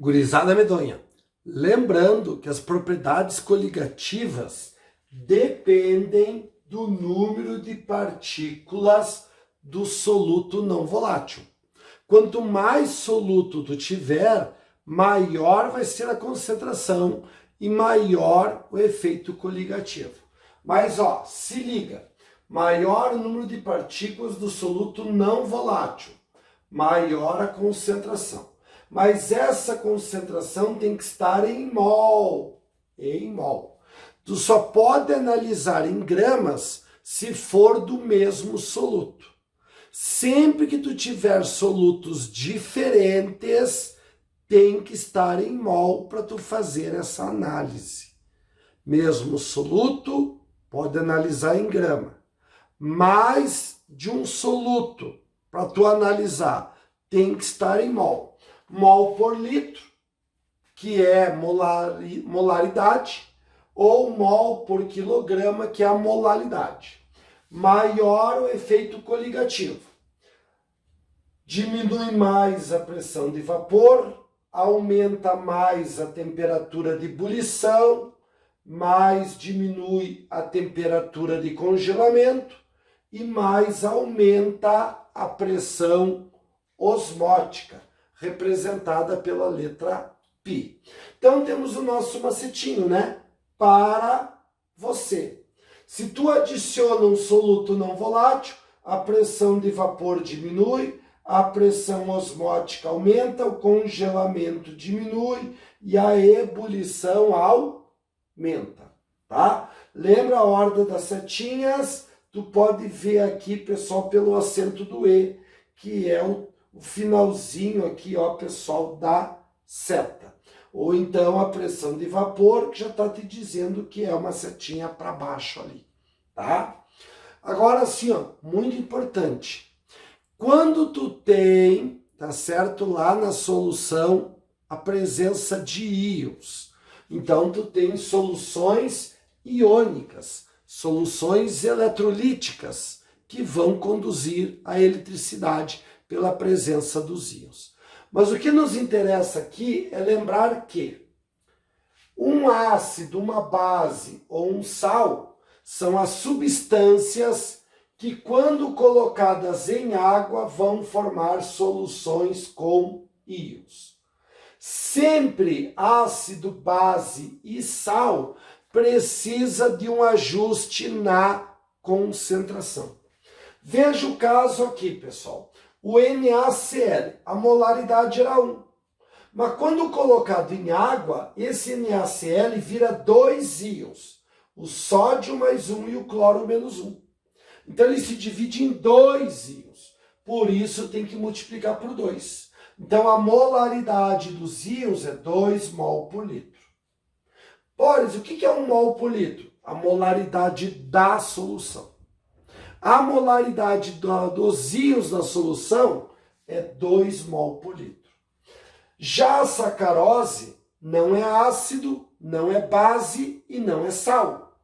Gurizada medonha, lembrando que as propriedades coligativas dependem do número de partículas do soluto não volátil. Quanto mais soluto tu tiver, maior vai ser a concentração e maior o efeito coligativo. Mas ó, se liga, maior o número de partículas do soluto não volátil, maior a concentração. Mas essa concentração tem que estar em mol. Em mol. Tu só pode analisar em gramas se for do mesmo soluto. Sempre que tu tiver solutos diferentes, tem que estar em mol para tu fazer essa análise. Mesmo soluto, pode analisar em grama. Mais de um soluto para tu analisar, tem que estar em mol. Mol por litro, que é molaridade, ou mol por quilograma, que é a molaridade. Maior o efeito coligativo. Diminui mais a pressão de vapor, aumenta mais a temperatura de ebulição, mais diminui a temperatura de congelamento e mais aumenta a pressão osmótica, representada pela letra π. Então temos o nosso macetinho, né? Para você. Se tu adiciona um soluto não volátil, a pressão de vapor diminui, a pressão osmótica aumenta, o congelamento diminui e a ebulição aumenta, tá? Lembra a ordem das setinhas? Tu pode ver aqui, pessoal, pelo acento do E, que é o finalzinho aqui, ó, pessoal, da seta. Ou então a pressão de vapor, que já está te dizendo que é uma setinha para baixo ali, tá? Agora, assim, ó, muito importante. Quando tu tem, tá certo, lá na solução, a presença de íons. Então, tu tem soluções iônicas, soluções eletrolíticas, que vão conduzir a eletricidade pela presença dos íons. Mas o que nos interessa aqui é lembrar que um ácido, uma base ou um sal são as substâncias que, quando colocadas em água, vão formar soluções com íons. Sempre ácido, base e sal precisa de um ajuste na concentração. Veja o caso aqui, pessoal. O NaCl, a molaridade era 1. Mas quando colocado em água, esse NaCl vira 2 íons. O sódio mais 1 e o cloro menos 1. Então ele se divide em 2 íons. Por isso tem que multiplicar por 2. Então a molaridade dos íons é 2 mol por litro. Boris, o que é 1 mol por litro? A molaridade da solução. A molaridade dos íons da solução é 2 mol por litro. Já a sacarose não é ácido, não é base e não é sal.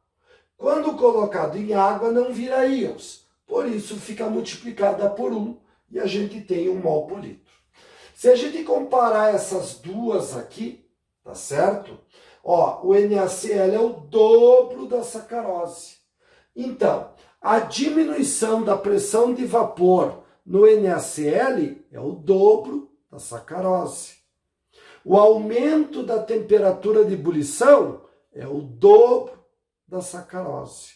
Quando colocado em água não vira íons, por isso fica multiplicada por 1 e a gente tem 1 mol por litro. Se a gente comparar essas duas aqui, tá certo? Ó, o NaCl é o dobro da sacarose. Então, a diminuição da pressão de vapor no NaCl é o dobro da sacarose. O aumento da temperatura de ebulição é o dobro da sacarose.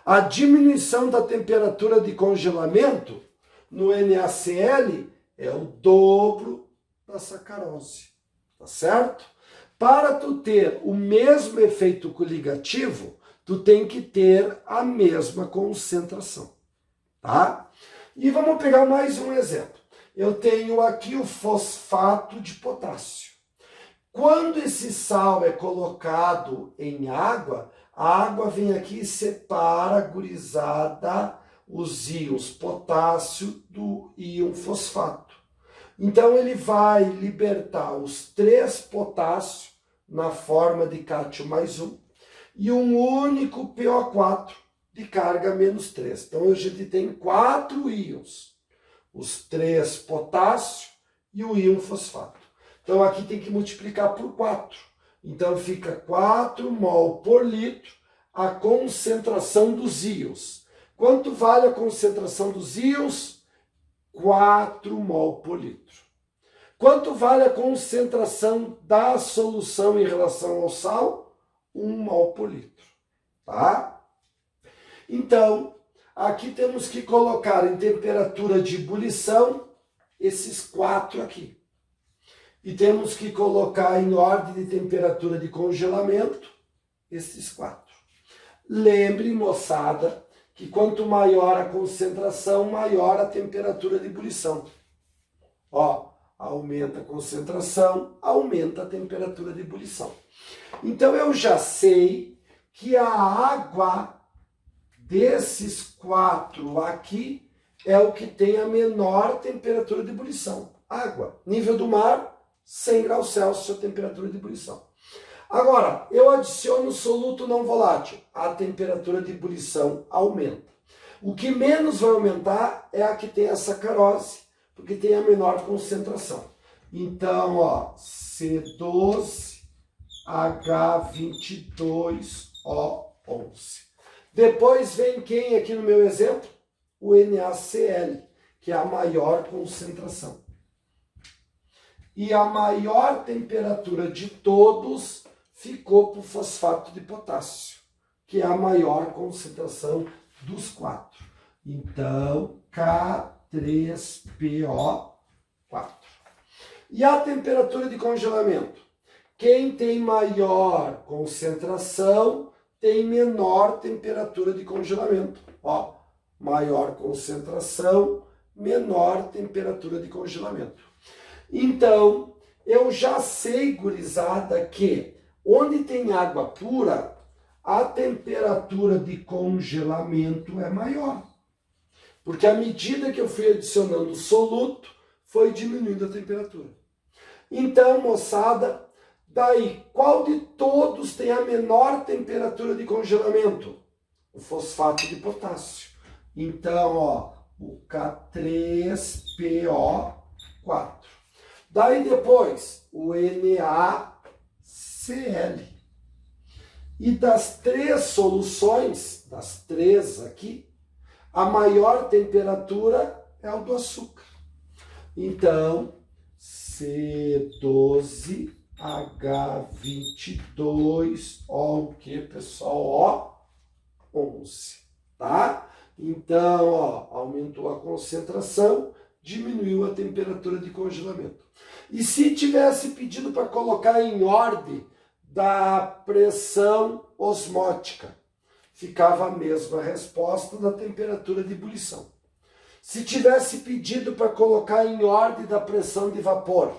A diminuição da temperatura de congelamento no NaCl é o dobro da sacarose. Tá certo? Para tu ter o mesmo efeito coligativo, tu tem que ter a mesma concentração, tá? E vamos pegar mais um exemplo. Eu tenho aqui o fosfato de potássio. Quando esse sal é colocado em água, a água vem aqui e separa, gurizada, os íons potássio do íon fosfato. Então ele vai libertar os 3 potássio na forma de cátion mais 1, e um único PO4 de carga menos 3. Então a gente tem 4 íons, os 3 potássio e o íon fosfato. Então aqui tem que multiplicar por 4. Então fica 4 mol por litro a concentração dos íons. Quanto vale a concentração dos íons? 4 mol por litro. Quanto vale a concentração da solução em relação ao sal? 1 mol por litro. Tá? Então, aqui temos que colocar em temperatura de ebulição esses 4 aqui. E temos que colocar em ordem de temperatura de congelamento esses 4. Lembre, moçada, que quanto maior a concentração, maior a temperatura de ebulição. Ó, aumenta a concentração, aumenta a temperatura de ebulição. Então eu já sei que a água desses 4 aqui é o que tem a menor temperatura de ebulição. Água, nível do mar, 100 graus Celsius a temperatura de ebulição. Agora, eu adiciono soluto não volátil, a temperatura de ebulição aumenta. O que menos vai aumentar é a que tem a sacarose, porque tem a menor concentração. Então, ó, C2H22O11. Depois vem quem aqui no meu exemplo? O NaCl, que é a maior concentração. E a maior temperatura de todos ficou para o fosfato de potássio, que é a maior concentração dos 4. Então, K3PO4. E a temperatura de congelamento? Quem tem maior concentração tem menor temperatura de congelamento. Ó, maior concentração, menor temperatura de congelamento. Então, eu já sei, gurizada, que onde tem água pura, a temperatura de congelamento é maior. Porque à medida que eu fui adicionando soluto, foi diminuindo a temperatura. Então, moçada, daí, qual de todos tem a menor temperatura de congelamento? O fosfato de potássio. Então, ó, o K3PO4. Daí depois, o NaCl. E das 3 soluções, das 3 aqui, a maior temperatura é o do açúcar. Então, C12H22, ó, o que, pessoal? Ó, 11, tá? Então, ó, aumentou a concentração, diminuiu a temperatura de congelamento. E se tivesse pedido para colocar em ordem da pressão osmótica, ficava a mesma resposta da temperatura de ebulição. Se tivesse pedido para colocar em ordem da pressão de vapor,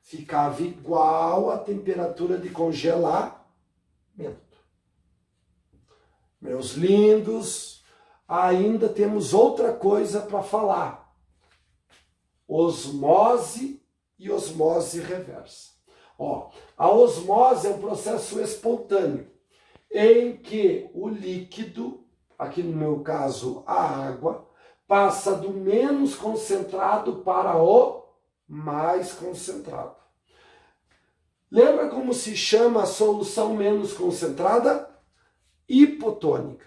ficava igual à temperatura de congelamento. Meus lindos, ainda temos outra coisa para falar. Osmose e osmose reversa. Ó, a osmose é um processo espontâneo, em que o líquido, aqui no meu caso a água, passa do menos concentrado para o mais concentrado. Lembra como se chama a solução menos concentrada? Hipotônica.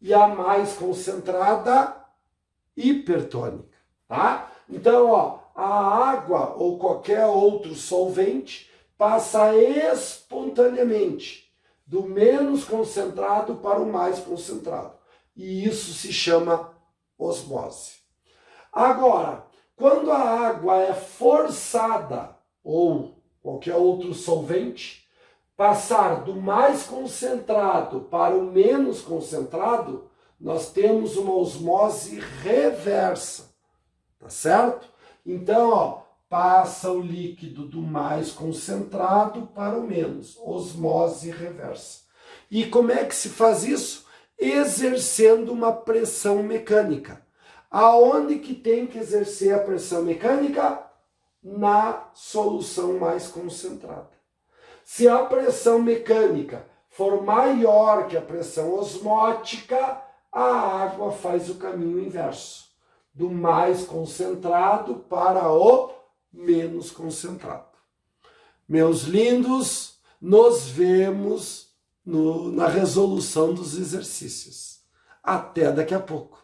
E a mais concentrada, hipertônica, tá? Então, ó, a água ou qualquer outro solvente passa espontaneamente do menos concentrado para o mais concentrado. E isso se chama osmose. Agora, quando a água é forçada ou qualquer outro solvente passar do mais concentrado para o menos concentrado, nós temos uma osmose reversa, tá certo? Então, ó, passa o líquido do mais concentrado para o menos, osmose reversa. E como é que se faz isso? Exercendo uma pressão mecânica. Aonde que tem que exercer a pressão mecânica? Na solução mais concentrada. Se a pressão mecânica for maior que a pressão osmótica, a água faz o caminho inverso, do mais concentrado para o menos concentrado. Meus lindos, nos vemos na resolução dos exercícios. Até daqui a pouco.